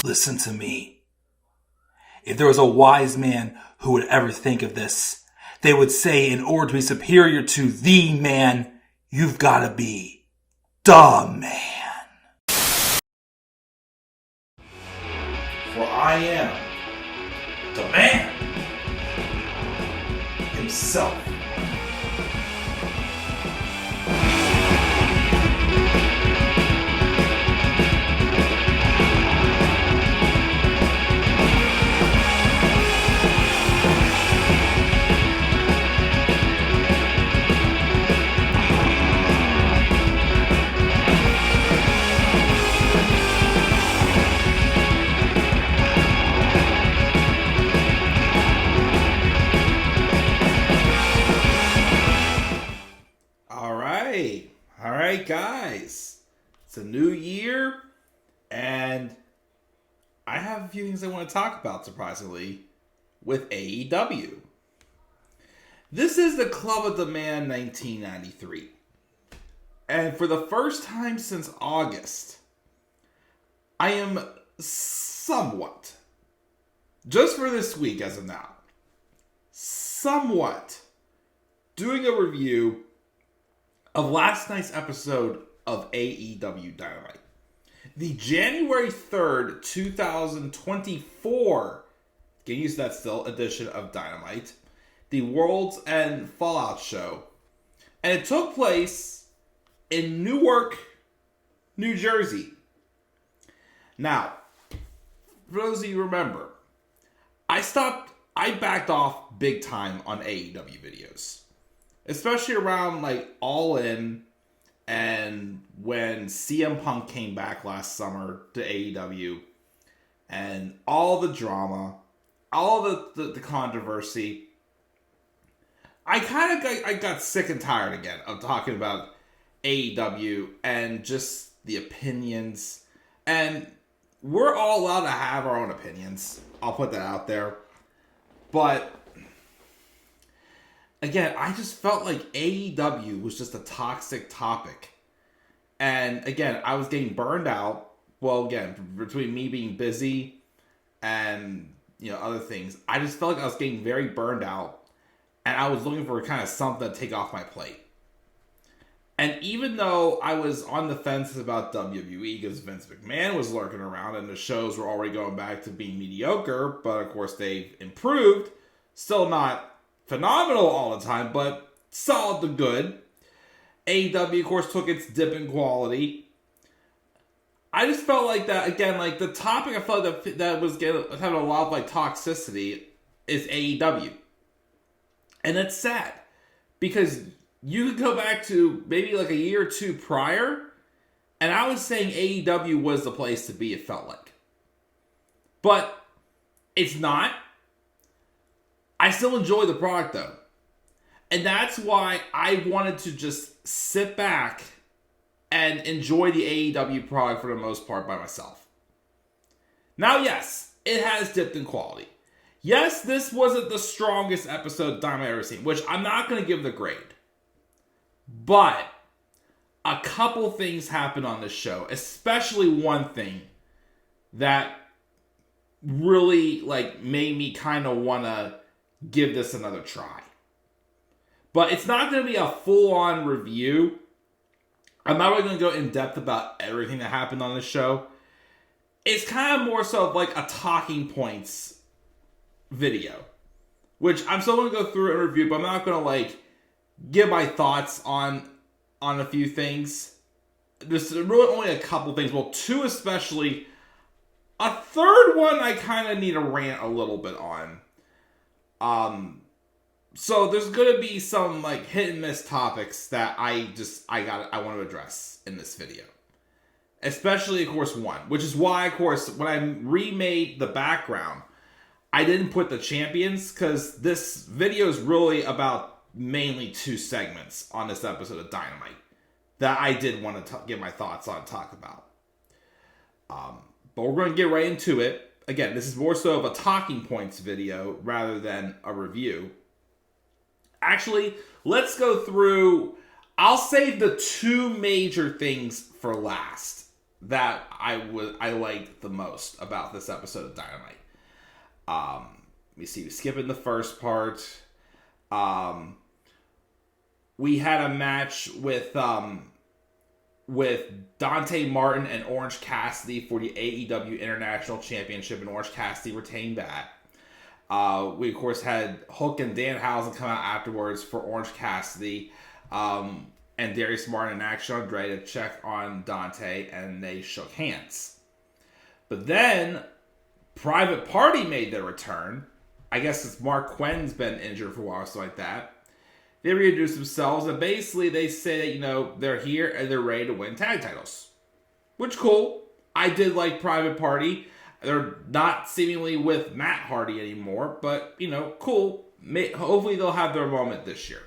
Listen to me. If there was a wise man who would ever think of this, they would say in order to be superior to the man, you've got to be the man. For I am the man himself. All right, guys, it's a new year, and I have a few things I want to talk about, surprisingly, with AEW. This is the Club of the Man 1993, and for the first time since August, I am somewhat, just for this week as of now, somewhat doing a review of last night's episode of AEW Dynamite. The January 3rd, 2024, get used to that still, edition of Dynamite. The World's End Fallout show. And it took place in Newark, New Jersey. Now, for those of you who remember, I backed off big time on AEW videos. Especially around like Allin and when CM Punk came back last summer to AEW and all the drama, all the controversy. I got sick and tired again of talking about AEW and just the opinions. And we're all allowed to have our own opinions. I'll put that out there. But again, I just felt like AEW was just a toxic topic. And again, I was getting burned out. Well, again, between me being busy and, other things, I just felt like I was getting very burned out. And I was looking for kind of something to take off my plate. And even though I was on the fence about WWE because Vince McMahon was lurking around and the shows were already going back to being mediocre, but of course they've improved, still not phenomenal all the time, but solid to good. AEW, of course, took its dip in quality. I just felt like that, again, like the topic I felt that was having a lot of like toxicity is AEW. And it's sad because you could go back to maybe like a year or two prior, and I was saying AEW was the place to be, it felt like. But it's not. I still enjoy the product though. And that's why I wanted to just sit back and enjoy the AEW product for the most part by myself. Now, yes, it has dipped in quality. Yes, this wasn't the strongest episode Dynamite I've ever seen, which I'm not going to give the grade. But a couple things happened on this show, especially one thing that really made me kind of want to give this another try. But it's not going to be a full-on review. I'm not really going to go in depth about everything that happened on this show. It's kind of more so of like a talking points video, which I'm still going to go through and review, but I'm not going to give my thoughts on a few things. There's really only a couple things. Well, two especially. A third one I kind of need to rant a little bit on. So there's going to be some hit and miss topics that I want to address in this video. Especially, of course, one. Which is why, of course, when I remade the background, I didn't put the champions, because this video is really about mainly two segments on this episode of Dynamite that I did want to get my thoughts on, talk about. But we're going to get right into it. Again, this is more so of a talking points video rather than a review. Actually, let's go through. I'll save the two major things for last that I liked the most about this episode of Dynamite. Let me see. We skipping the first part. We had a match with Dante Martin and Orange Cassidy for the AEW International Championship, and Orange Cassidy retained that. We, of course, had Hook and Danhausen come out afterwards for Orange Cassidy, and Darius Martin and Action Andre to check on Dante, and they shook hands. But then, Private Party made their return. I guess since Mark Quinn's been injured for a while or something like that. They reintroduce themselves, and basically they say that, they're here and they're ready to win tag titles. Which, cool. I did like Private Party. They're not seemingly with Matt Hardy anymore, but, cool. Hopefully they'll have their moment this year.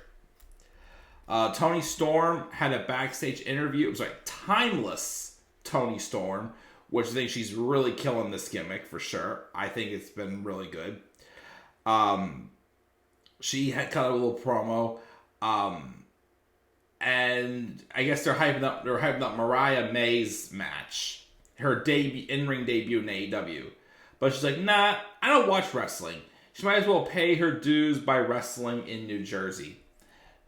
Toni Storm had a backstage interview. It was like timeless Toni Storm, which I think she's really killing this gimmick for sure. I think it's been really good. She had cut a little promo. And I guess they're hyping up Mariah May's match. Her in-ring debut in AEW. But she's like, nah, I don't watch wrestling. She might as well pay her dues by wrestling in New Jersey.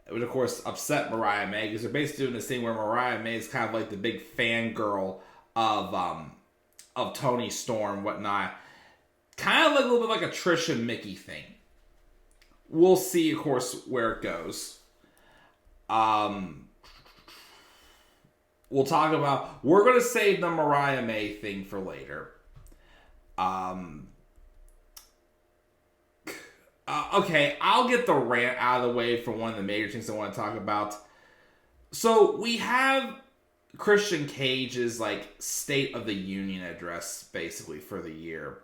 It would, of course, upset Mariah May, because they're basically doing this thing where Mariah May is kind of like the big fangirl of Toni Storm, whatnot. Kind of like a little bit like a Trish and Mickey thing. We'll see, of course, where it goes. We'll talk about... We're going to save the Mariah May thing for later. Okay, I'll get the rant out of the way for one of the major things I want to talk about. So, we have Christian Cage's, State of the Union address, basically, for the year.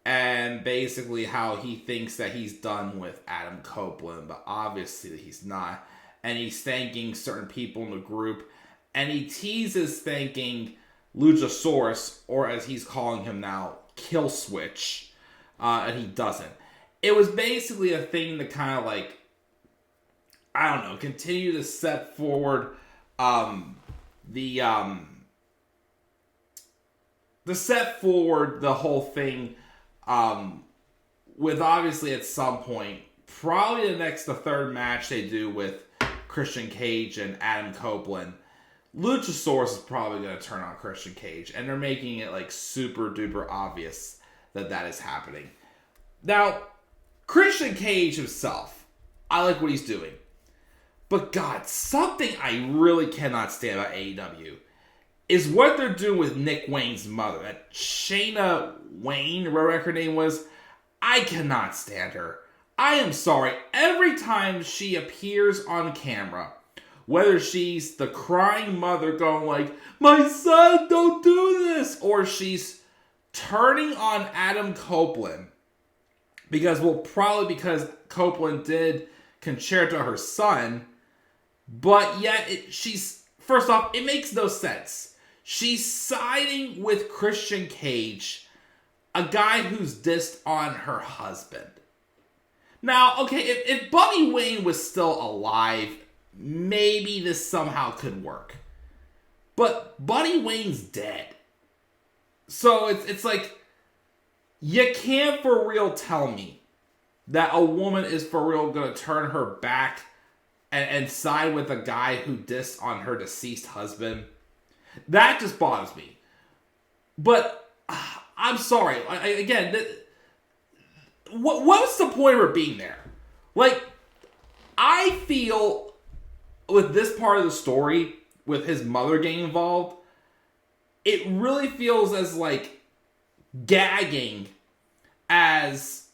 And basically how he thinks that he's done with Adam Copeland, but obviously he's not. And he's thanking certain people in the group. And he teases thanking Luchasaurus, or as he's calling him now, Killswitch. And he doesn't. It was basically a thing to kind of continue to set forward the whole thing. With obviously at some point, probably the third match they do with Christian Cage and Adam Copeland, Luchasaurus is probably going to turn on Christian Cage, and they're making it super duper obvious that is happening. Now, Christian Cage himself, I like what he's doing, but God, something I really cannot stand about AEW is what they're doing with Nick Wayne's mother. That Shayna Wayne, whatever her name was, I cannot stand her. I am sorry. Every time she appears on camera, whether she's the crying mother going my son, don't do this, or she's turning on Adam Copeland, because Copeland did Concerto her son, but yet first off, it makes no sense. She's siding with Christian Cage, a guy who's dissed on her husband. Now, okay, if Buddy Wayne was still alive, maybe this somehow could work. But Buddy Wayne's dead. So it's you can't for real tell me that a woman is for real going to turn her back and side with a guy who dissed on her deceased husband. That just bothers me. But I'm sorry. Again, what's the point of her being there? I feel with this part of the story, with his mother getting involved, it really feels as gagging as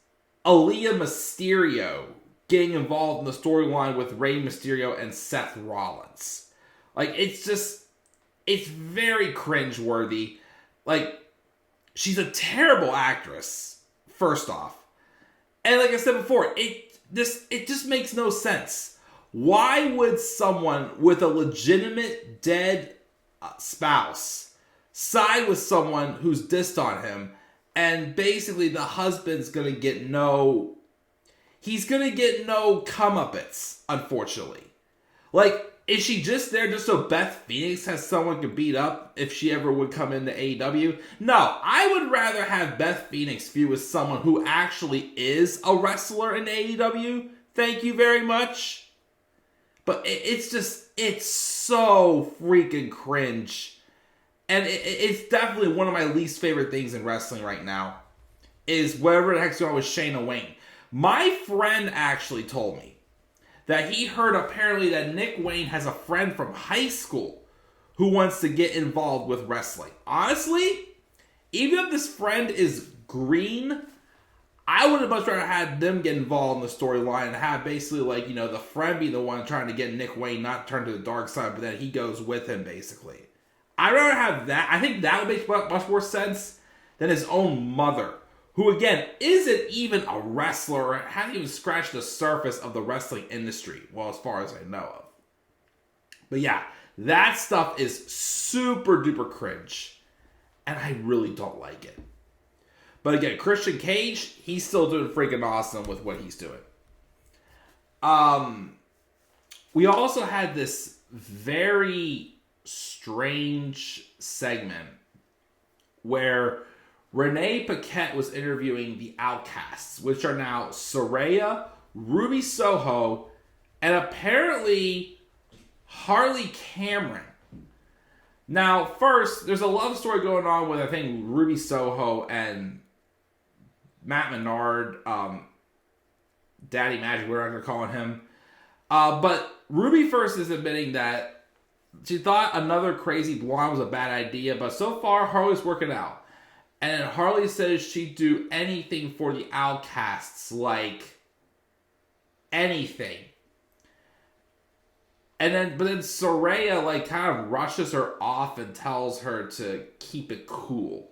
Aaliyah Mysterio getting involved in the storyline with Rey Mysterio and Seth Rollins. It's very cringeworthy. She's a terrible actress, first off. And like I said before, it just makes no sense. Why would someone with a legitimate dead spouse side with someone who's dissed on him, and basically the husband's gonna get no comeuppance, unfortunately. is she just there just so Beth Phoenix has someone to beat up if she ever would come into AEW? No, I would rather have Beth Phoenix feud with someone who actually is a wrestler in AEW. Thank you very much. But it's so freaking cringe. And it's definitely one of my least favorite things in wrestling right now. Is whatever the heck's going on with Shayna Wayne. My friend actually told me that he heard apparently that Nick Wayne has a friend from high school who wants to get involved with wrestling. Honestly, even if this friend is green, I would have much rather had them get involved in the storyline and have basically like, you know, the friend be the one trying to get Nick Wayne not turn to the dark side, but then he goes with him basically. I'd rather have that. I think that would make much more sense than his own mother, who again isn't even a wrestler or hasn't even scratched the surface of the wrestling industry, well, as far as I know of. But yeah, that stuff is super duper cringe, and I really don't like it. But again, Christian Cage, he's still doing freaking awesome with what he's doing. We also had this very strange segment where Renee Paquette was interviewing the Outcasts, which are now Saraya, Ruby Soho, and apparently Harley Cameron. Now, first, there's a love story going on with, I think, Ruby Soho and Matt Menard, Daddy Magic, whatever they're calling him. But Ruby first is admitting that she thought another crazy blonde was a bad idea, but so far, Harley's working out. And Harley says she'd do anything for the Outcasts, like anything. But then Saraya like kind of rushes her off and tells her to keep it cool.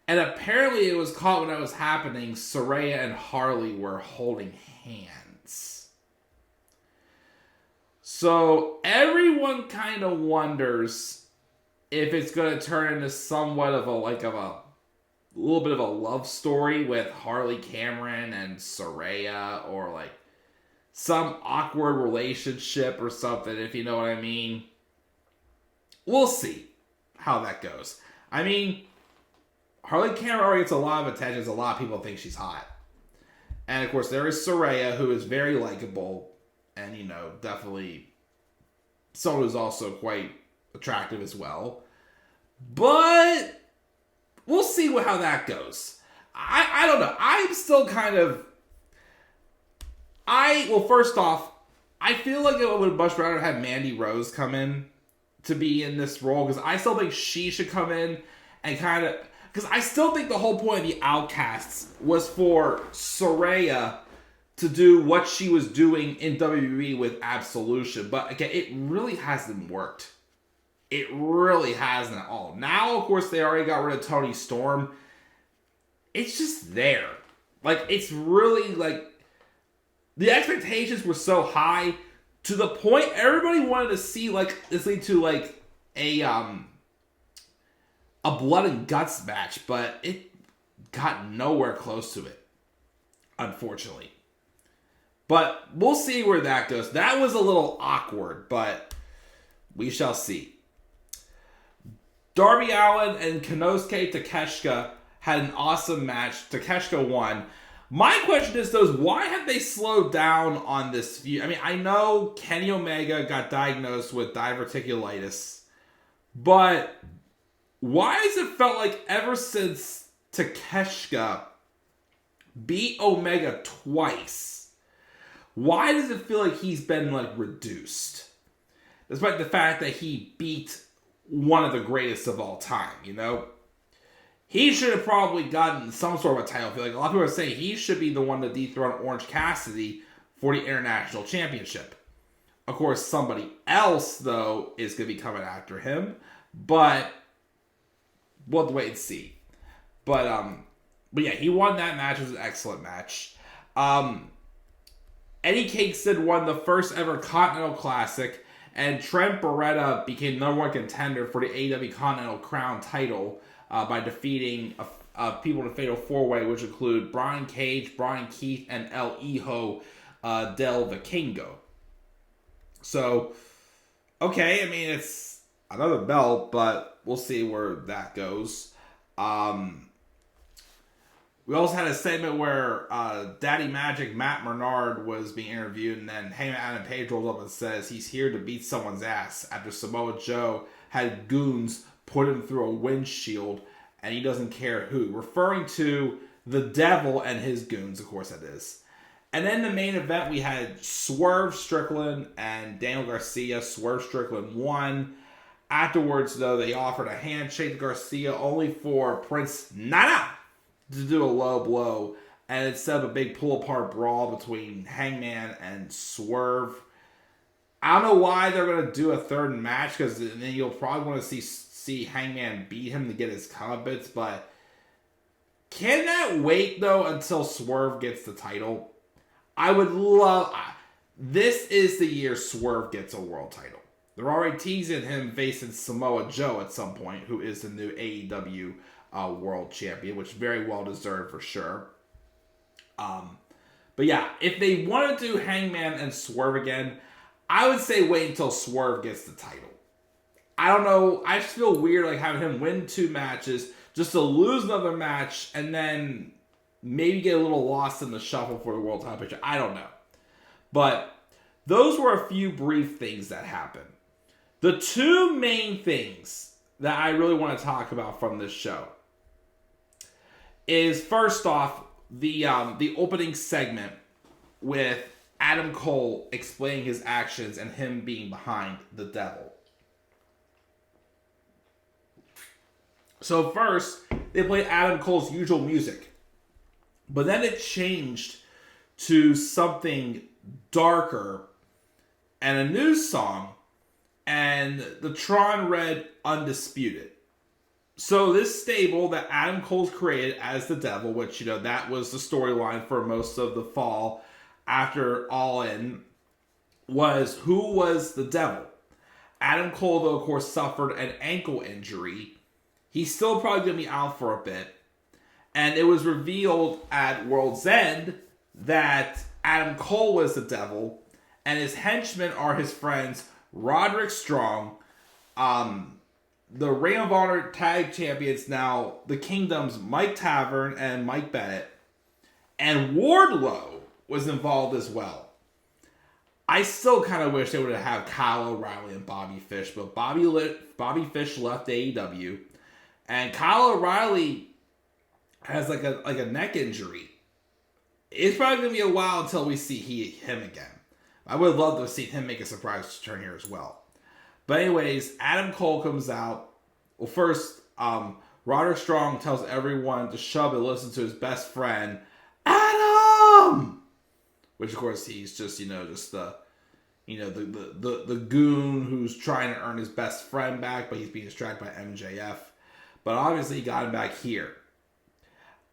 And apparently it was caught when that was happening. Saraya and Harley were holding hands. So everyone kind of wonders if it's going to turn into somewhat of a little bit of a love story with Harley Cameron and Saraya, or like some awkward relationship or something, if you know what I mean. We'll see how that goes. I mean, Harley Cameron already gets a lot of attention. A lot of people think she's hot. And of course, there is Saraya, who is very likable and, you know, definitely someone who's also quite attractive as well. But we'll see how that goes. I don't know. I'm still kind of... Well, first off, I feel like I would much rather have Mandy Rose come in to be in this role, because I still think she should come in and kind of... Because I still think the whole point of the Outcasts was for Saraya to do what she was doing in WWE with Absolution. But again, it really hasn't worked. It really hasn't at all. Now, of course, they already got rid of Toni Storm. It's just there. Like, it's really, like... The expectations were so high to the point everybody wanted to see, like, this lead to, like, a blood and guts match, but it got nowhere close to it, unfortunately. But we'll see where that goes. That was a little awkward, but we shall see. Darby Allin and Konosuke Takeshita had an awesome match. Takeshita won. My question is, though, why have they slowed down on this feud? I mean, I know Kenny Omega got diagnosed with diverticulitis, but why has it felt like ever since Takeshita beat Omega twice, why does it feel like he's been, like, reduced? Despite the fact that he beat one of the greatest of all time, you know? He should have probably gotten some sort of a title. I feel like a lot of people are saying he should be the one to dethrone Orange Cassidy for the International Championship. Of course, somebody else, though, is going to be coming after him. But we'll have to wait and see. But yeah, he won that match. It was an excellent match. Eddie Kingston won the first ever Continental Classic, and Trent Beretta became number one contender for the AEW Continental Crown title by defeating people in the Fatal 4-Way, which include Brian Cage, Brian Keith, and El Hijo del Vikingo. So, okay, I mean, it's another belt, but we'll see where that goes. We also had a segment where Daddy Magic Matt Bernard was being interviewed, and then Heyman Adam Page rolls up and says he's here to beat someone's ass after Samoa Joe had goons put him through a windshield, and he doesn't care who. Referring to the Devil and his goons, of course that is. And then the main event, we had Swerve Strickland and Daniel Garcia. Swerve Strickland won. Afterwards, though, they offered a handshake to Garcia only for Prince Nana to do a low blow, and it set up a big pull-apart brawl between Hangman and Swerve. I don't know why they're going to do a third match, because then you'll probably want to see Hangman beat him to get his comeuppance, but can that wait, though, until Swerve gets the title? I would love... This is the year Swerve gets a world title. They're already teasing him facing Samoa Joe at some point, who is the new AEW world champion, which very well deserved for sure. But yeah, if they want to do Hangman and Swerve again, I would say wait until Swerve gets the title. I don't know. I just feel weird like having him win 2 matches just to lose another match and then maybe get a little lost in the shuffle for the world title picture. I don't know. But those were a few brief things that happened. The 2 main things that I really want to talk about from this show is, first off, the opening segment with Adam Cole explaining his actions and him being behind the Devil. So first, they played Adam Cole's usual music, but then it changed to something darker and a new song, and the Tron read Undisputed. So this stable that Adam Cole's created as the Devil, which, that was the storyline for most of the fall after Allin, was who was the Devil. Adam Cole, though, of course, suffered an ankle injury. He's still probably going to be out for a bit. And it was revealed at World's End that Adam Cole was the Devil, and his henchmen are his friends Roderick Strong, the Ring of Honor Tag Champions now, the Kingdom's Mike Tavern and Mike Bennett, and Wardlow was involved as well. I still kind of wish they would have Kyle O'Reilly and Bobby Fish, but Bobby Fish left AEW, and Kyle O'Reilly has like a neck injury. It's probably going to be a while until we see him again. I would love to see him make a surprise turn here as well. But anyways, Adam Cole comes out. Well, first, Roderick Strong tells everyone to shove and listen to his best friend, Adam! Which, of course, he's just, the goon who's trying to earn his best friend back, but he's being distracted by MJF. But obviously, he got him back here.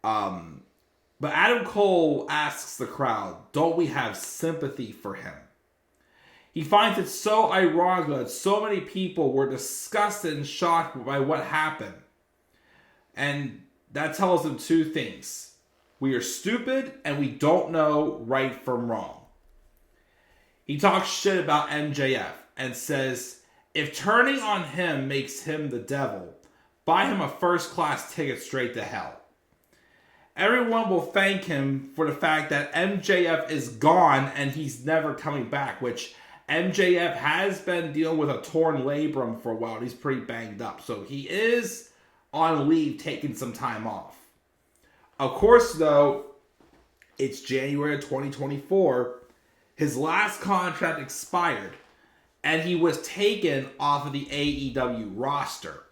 But Adam Cole asks the crowd, don't we have sympathy for him? He finds it so ironic that so many people were disgusted and shocked by what happened. And that tells him 2 things. We are stupid and we don't know right from wrong. He talks shit about MJF and says, if turning on him makes him the Devil, buy him a first-class ticket straight to hell. Everyone will thank him for the fact that MJF is gone and he's never coming back, which MJF has been dealing with a torn labrum for a while. He's pretty banged up. So he is on leave, taking some time off. Of course, though, it's January 2024. His last contract expired, and he was taken off of the AEW roster,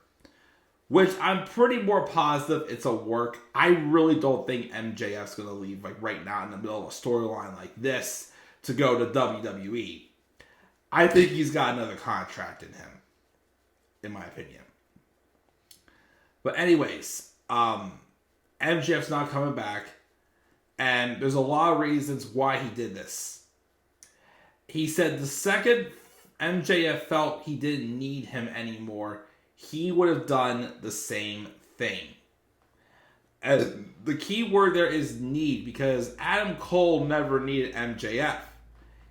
which I'm pretty more positive it's a work. I really don't think MJF's going to leave right now in the middle of a storyline like this to go to WWE. I think he's got another contract in him, in my opinion. But anyways, MJF's not coming back, and there's a lot of reasons why he did this. He said the second MJF felt he didn't need him anymore, he would have done the same thing. And the key word there is need, because Adam Cole never needed MJF.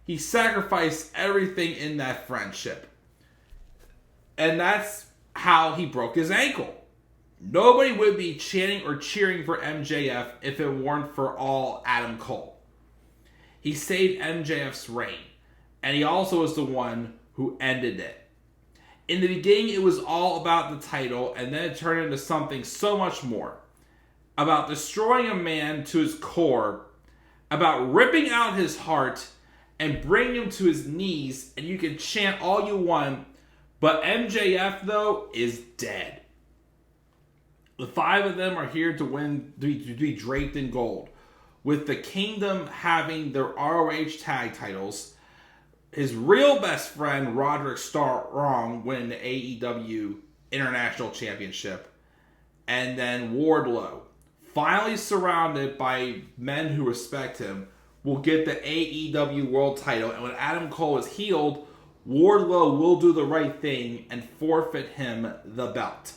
He sacrificed everything in that friendship. And that's how he broke his ankle. Nobody would be chanting or cheering for MJF if it weren't for all Adam Cole. He saved MJF's reign, and he also was the one who ended it. In the beginning, it was all about the title, and then it turned into something so much more. About destroying a man to his core, about ripping out his heart and bringing him to his knees, and you can chant all you want, but MJF, though, is dead. The 5 of them are here to win, to be draped in gold. With the Kingdom having their ROH tag titles, his real best friend, Roderick Strong, winning the AEW International Championship, and then Wardlow, finally surrounded by men who respect him, will get the AEW World title. And when Adam Cole is healed, Wardlow will do the right thing and forfeit him the belt.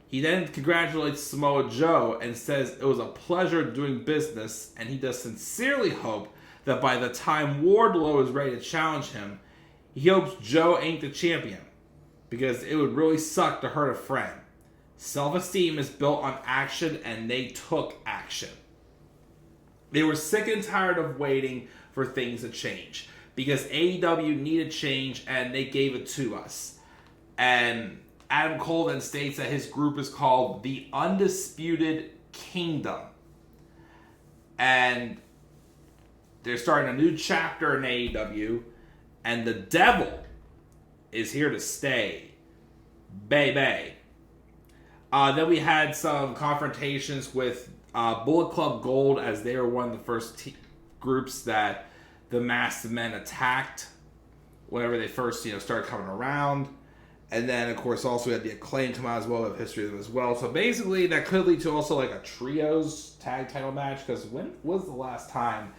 He then congratulates Samoa Joe and says it was a pleasure doing business, and he does sincerely hope that by the time Wardlow is ready to challenge him, he hopes Joe ain't the champion, because it would really suck to hurt a friend. Self-esteem is built on action, and they took action. They were sick and tired of waiting for things to change, because AEW needed change, and they gave it to us. And Adam Cole then states that his group is called the Undisputed Kingdom. And they're starting a new chapter in AEW. And the devil is here to stay. Baby. Then we had some confrontations with Bullet Club Gold, as they were one of the first groups that the Masked Men attacked whenever they first started coming around. And then, of course, also we had the Acclaim come out as well. We have history of them as well. So basically, that could lead to also like a trios tag title match. Because when was the last time,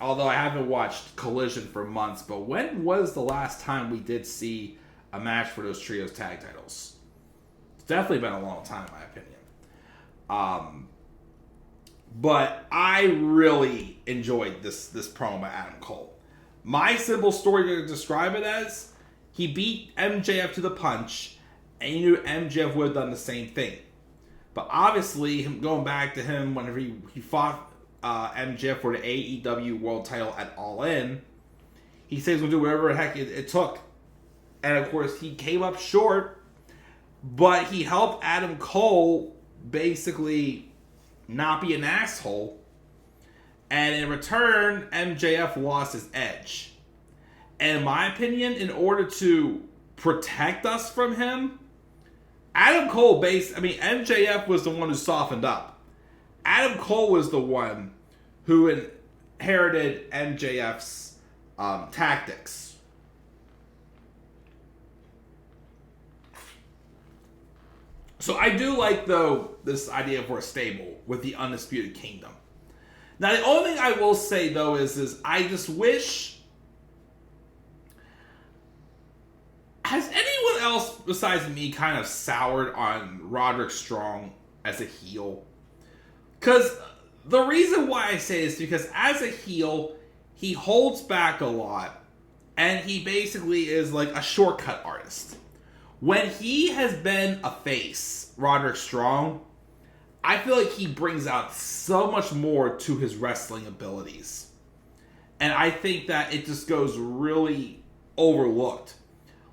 although I haven't watched Collision for months, but when was the last time we did see a match for those trios tag titles? It's definitely been a long time, in my opinion. But I really enjoyed this promo by Adam Cole. My simple story to describe it as, he beat MJF to the punch, and you knew MJF would have done the same thing. But obviously, him going back to him whenever he fought MJF for the AEW World title at Allin, he said he's going to do whatever the heck it took. And of course, he came up short, but he helped Adam Cole basically not be an asshole. And in return, MJF lost his edge. And in my opinion, in order to protect us from him, Adam Cole MJF was the one who softened up. Adam Cole was the one who inherited MJF's tactics. So I do like, though, this idea for a stable with the Undisputed Kingdom. Now, the only thing I will say, though, is I just wish... Has anyone else besides me kind of soured on Roderick Strong as a heel? Because the reason why I say this is because as a heel, he holds back a lot, and he basically is like a shortcut artist. When he has been a face, Roderick Strong, I feel like he brings out so much more to his wrestling abilities. And I think that it just goes really overlooked.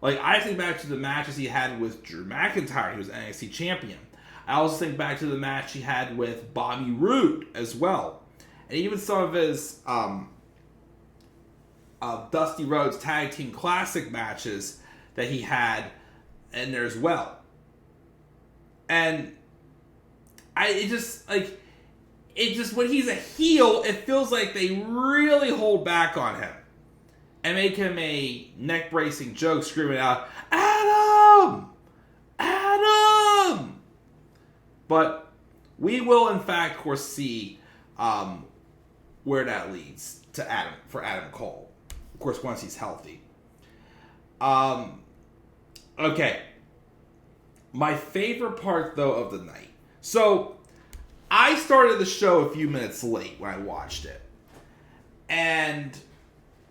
Like, I think back to the matches he had with Drew McIntyre. He was NXT champion. I also think back to the match he had with Bobby Roode as well. And even some of his Dusty Rhodes Tag Team Classic matches that he had in there as well. And it just when he's a heel, it feels like they really hold back on him and make him a neck-bracing joke, screaming out, "Adam! Adam!" But we will, in fact, of course, see where that leads to Adam Cole. Of course, once he's healthy. Okay. My favorite part, though, of the night. So, I started the show a few minutes late when I watched it. And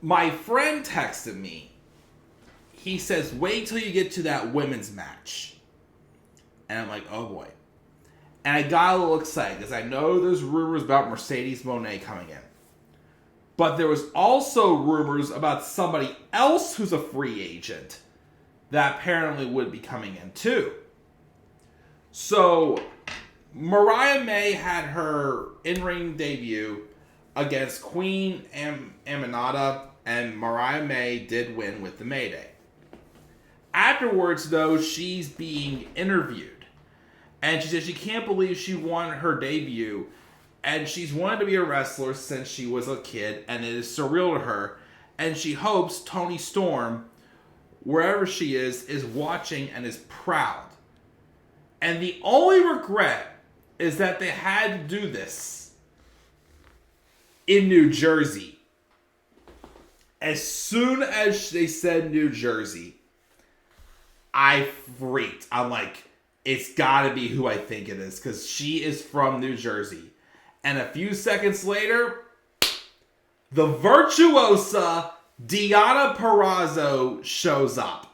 my friend texted me. he says, wait till you get to that women's match. And I'm like, oh boy. And I got a little excited because I know there's rumors about Mercedes Moné coming in. But there was also rumors about somebody else who's a free agent that apparently would be coming in too. So, Mariah May had her in-ring debut against Queen Aminata, and Mariah May did win with the Mayday. Afterwards, though, she's being interviewed. And she says she can't believe she won her debut. And she's wanted to be a wrestler since she was a kid, and it is surreal to her. And she hopes Toni Storm, wherever she is watching and is proud. And the only regret is that they had to do this in New Jersey. As soon as they said New Jersey, I freaked. I'm like, it's gotta be who I think it is, because she is from New Jersey. And a few seconds later, the Virtuosa Deonna Purrazzo shows up.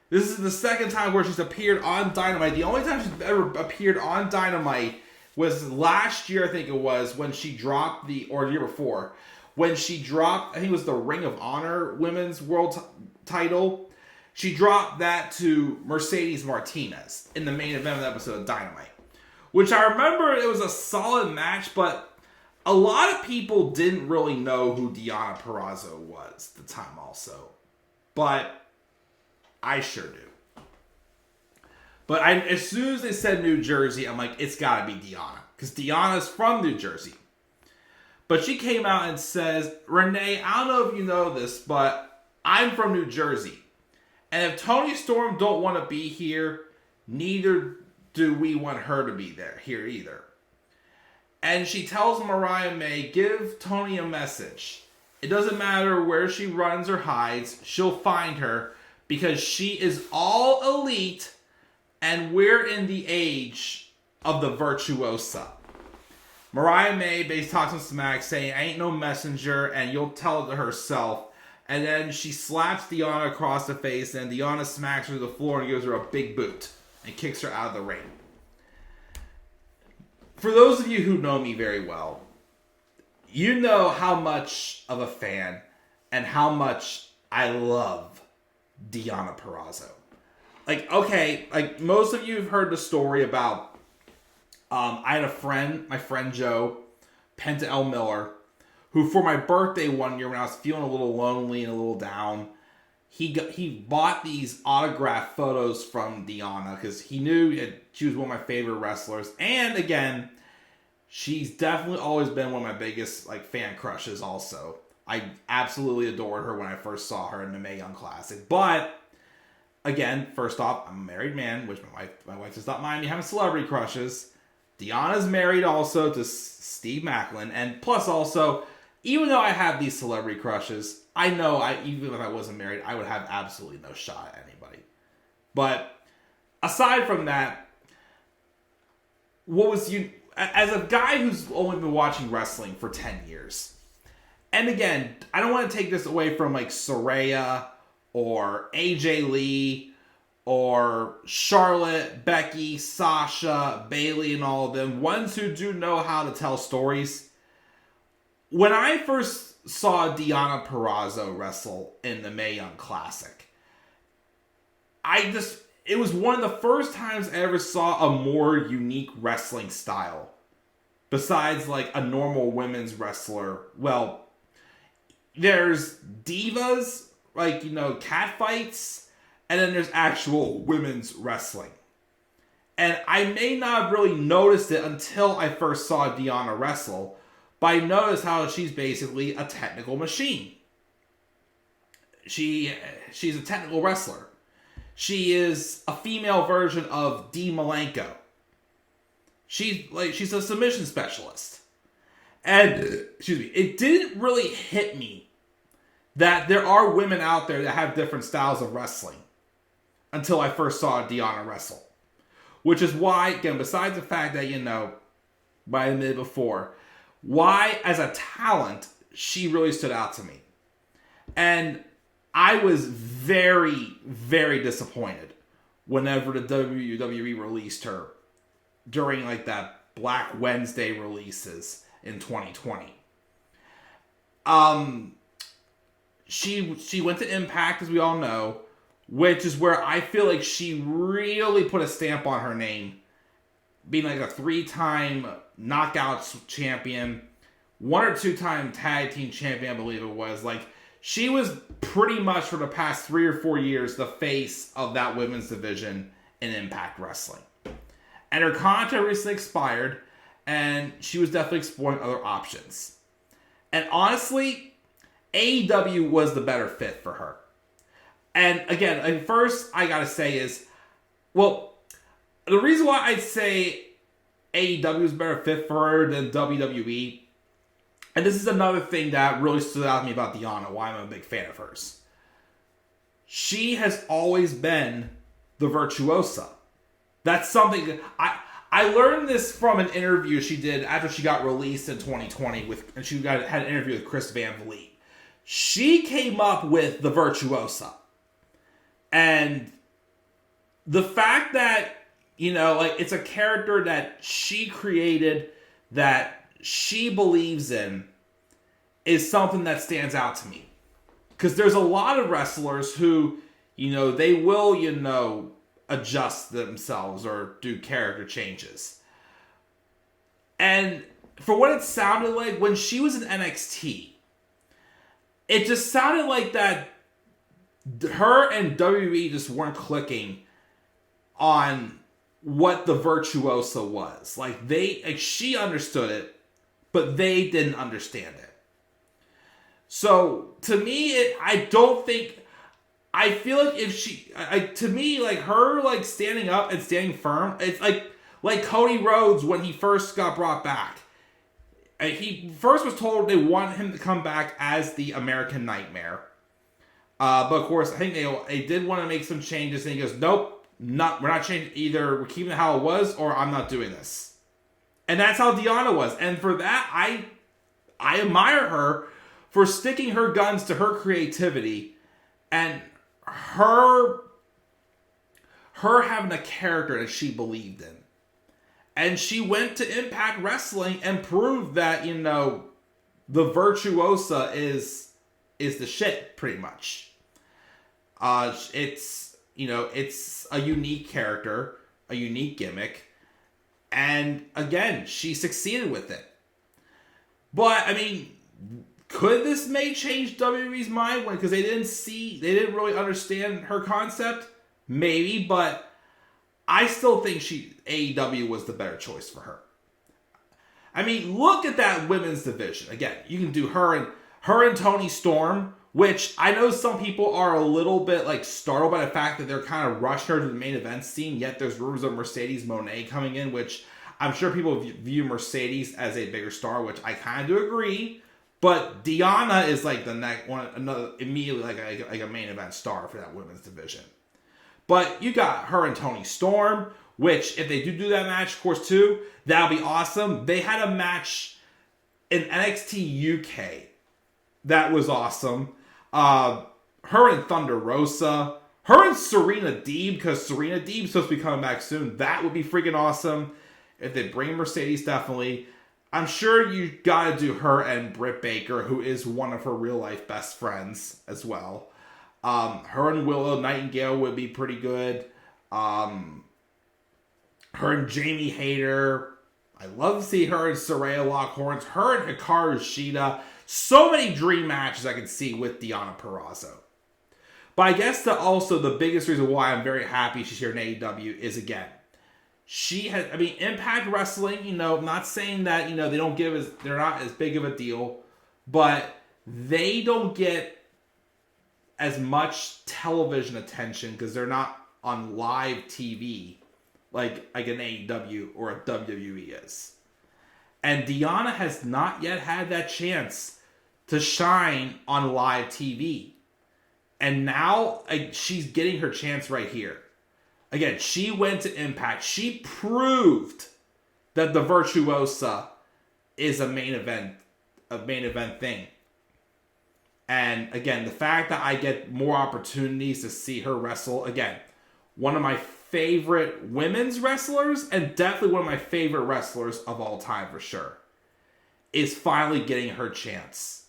This is the second time where she's appeared on Dynamite. The only time she's ever appeared on Dynamite was last year, I think it was, when she dropped or the year before, when she dropped, I think it was the Ring of Honor Women's World title. She dropped that to Mercedes Martinez in the main event of the episode of Dynamite. Which I remember it was a solid match, but a lot of people didn't really know who Deonna Purrazzo was at the time also. But I sure do. But as soon as they said New Jersey, I'm like, it's gotta be Deonna. Because Deonna's from New Jersey. But she came out and says, Renee, I don't know if you know this, but I'm from New Jersey. And if Toni Storm don't want to be here, neither do we want her to be here either. And she tells Mariah May, give Toni a message. It doesn't matter where she runs or hides, she'll find her because she is all elite and we're in the age of the Virtuosa. Mariah May basically talks some smack saying, I ain't no messenger and you'll tell it to herself. And then she slaps Deonna across the face and Deonna smacks her to the floor and gives her a big boot and kicks her out of the ring. For those of you who know me very well, you know how much of a fan and how much I love Deonna Purrazzo. Like, okay, like most of you have heard the story about, I had a friend, my friend Joe, Penta L. Miller, who for my birthday one year when I was feeling a little lonely and a little down, he bought these autographed photos from Deonna because he knew she was one of my favorite wrestlers. And again, she's definitely always been one of my biggest fan crushes also. I absolutely adored her when I first saw her in the Mae Young Classic. But again, first off, I'm a married man, which my wife does not mind me having celebrity crushes. Deonna's married also to Steve Macklin. And plus also, even though I have these celebrity crushes, I know even if I wasn't married, I would have absolutely no shot at anybody. But aside from that, as a guy who's only been watching wrestling for 10 years, and again, I don't want to take this away from Saraya or AJ Lee or Charlotte, Becky, Sasha, Bayley, and all of them, ones who do know how to tell stories. When I first saw Deonna Purrazzo wrestle in the Mae Young Classic, it was one of the first times I ever saw a more unique wrestling style. Besides a normal women's wrestler. Well, there's divas, cat fights, and then there's actual women's wrestling. And I may not have really noticed it until I first saw Deonna wrestle, but I noticed how she's basically a technical machine. She's a technical wrestler. She is a female version of Dee Malenko. She's a submission specialist. And, it didn't really hit me that there are women out there that have different styles of wrestling until I first saw Deonna wrestle. Which is why, again, besides the fact that, what I admitted before, why, as a talent, she really stood out to me. And I was very, very disappointed whenever the WWE released her during like that Black Wednesday releases in 2020. She went to Impact, as we all know, which is where I feel like she really put a stamp on her name, being like a 3-time Knockouts champion, 1 or 2-time tag team champion, I believe it was. Like, she was pretty much for the past 3 or 4 years the face of that women's division in Impact Wrestling. And her contract recently expired, and she was definitely exploring other options. And honestly, AEW was the better fit for her. And again, first I gotta say is, well, the reason why I'd say AEW is a better fit for her than WWE, and this is another thing that really stood out to me about Deonna, why I'm a big fan of hers. She has always been the virtuosa. That's something I learned this from an interview she did after she got released in 2020 and she had an interview with Chris Van Vliet. She came up with the virtuosa. And the fact that, like, it's a character that she created, that she believes in, is something that stands out to me. Because there's a lot of wrestlers who, they will, adjust themselves or do character changes. And for what it sounded like, when she was in NXT, it just sounded like that her and WWE just weren't clicking on what the virtuosa was. Like, she understood it, but they didn't understand it. So, to me, I feel like if she, to me, like, her, like, standing up and standing firm, it's like Cody Rhodes when he first got brought back. He first was told they wanted him to come back as the American Nightmare. But of course, I think they did want to make some changes, and he goes, nope, we're not changing. Either we're keeping it how it was, or I'm not doing this. And that's how Deonna was. And for that, I admire her for sticking her guns to her creativity and her having a character that she believed in. And she went to Impact Wrestling and proved that, the virtuosa is the shit, pretty much. It's a unique character, a unique gimmick. And again, she succeeded with it. But, could this may change WWE's mind because they didn't really understand her concept? Maybe, but I still think AEW was the better choice for her. Look at that women's division. Again, you can do her and Toni Storm, which I know some people are a little bit like startled by the fact that they're kind of rushing her to the main event scene, yet there's rumors of Mercedes Moné coming in, which I'm sure people view Mercedes as a bigger star, which I kind of do agree. But Deonna is like the next one, another immediately like a main event star for that women's division. But you got her and Toni Storm, which if they do that match, of course, too, that'll be awesome. They had a match in NXT UK that was awesome. Her and Thunder Rosa, her and Serena Deeb, because Serena Deeb's supposed to be coming back soon. That would be freaking awesome. If they bring Mercedes, definitely. I'm sure you gotta do her and Britt Baker, who is one of her real life best friends as well. Her and Willow Nightingale would be pretty good. Her and Jamie Hayter. I love to see her and Saraya lock horns. Her and Hikaru Shida. So many dream matches I could see with Deonna Purrazzo. But I guess the biggest reason why I'm very happy she's here in AEW is, again, she has, Impact Wrestling, not saying that, they're not as big of a deal, but they don't get as much television attention because they're not on live TV like an AEW or a WWE is. And Deonna has not yet had that chance to shine on live TV. And now she's getting her chance right here. Again, she went to Impact. She proved that the Virtuosa is a main event thing. And again, the fact that I get more opportunities to see her wrestle, again, one of my favorite women's wrestlers, and definitely one of my favorite wrestlers of all time for sure, is finally getting her chance.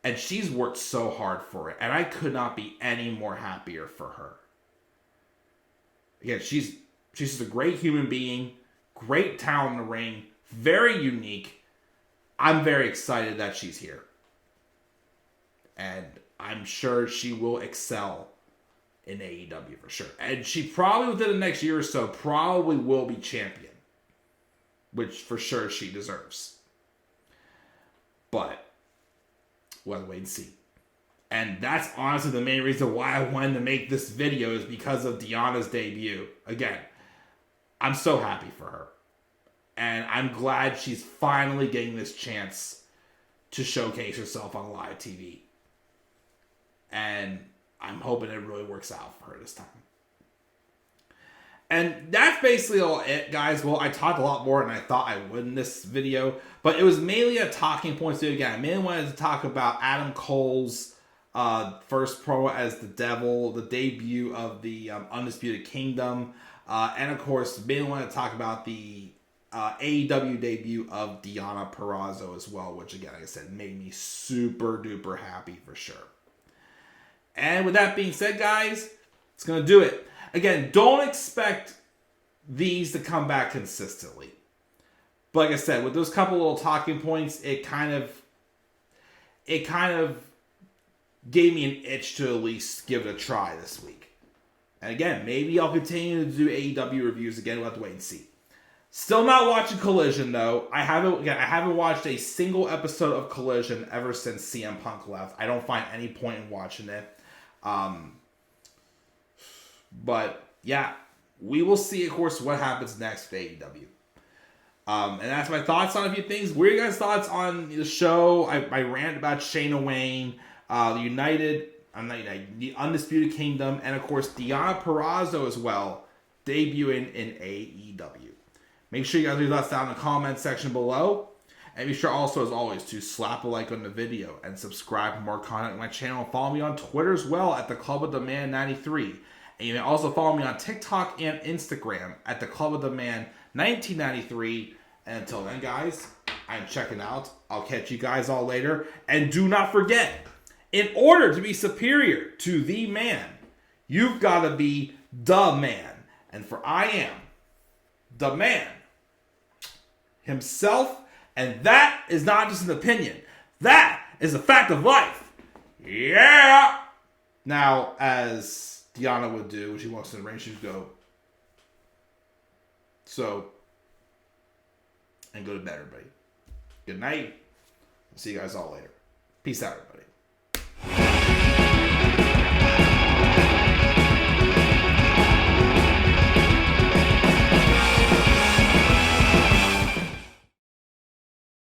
And she's worked so hard for it. And I could not be any more happier for her. Again, she's just a great human being, great talent in the ring, very unique. I'm very excited that she's here. And I'm sure she will excel in AEW for sure. And she probably within the next year or so probably will be champion. Which for sure she deserves. But we'll have to wait and see. And that's honestly the main reason why I wanted to make this video is because of Deonna's debut. Again, I'm so happy for her. And I'm glad she's finally getting this chance to showcase herself on live TV. And I'm hoping it really works out for her this time. And that's basically all it, guys. Well, I talked a lot more than I thought I would in this video. But it was mainly a talking point video. Again, I mainly wanted to talk about Adam Cole's first promo as the Devil, the debut of the Undisputed Kingdom. And of course, mainly wanted to talk about the AEW debut of Deonna Purrazzo as well. Which, again, like I said, made me super duper happy for sure. And with that being said, guys, it's going to do it. Again, don't expect these to come back consistently. But like I said, with those couple little talking points, it kind of gave me an itch to at least give it a try this week. And again, maybe I'll continue to do AEW reviews again. We'll have to wait and see. Still not watching Collision though. I haven't watched a single episode of Collision ever since CM Punk left. I don't find any point in watching it. But yeah, we will see, of course, what happens next with AEW. And that's my thoughts on a few things. What are your guys' thoughts on the show? I rant about Shayna Wayne, the Undisputed Kingdom, and of course Deonna Purrazzo as well, debuting in AEW. Make sure you guys leave your thoughts down in the comment section below. And be sure also, as always, to slap a like on the video and subscribe for more content on my channel. Follow me on Twitter as well at the Club of the Man 93. And you may also follow me on TikTok and Instagram at the Club of the Man 1993. And until then, guys, I'm checking out. I'll catch you guys all later. And do not forget, in order to be superior to the man, you've got to be the man. And for I am the man himself. And that is not just an opinion. That is a fact of life. Yeah! Now, as Deonna would do when she walks in the ring, she'd go, so, and go to bed, everybody. Good night. See you guys all later. Peace out, everybody.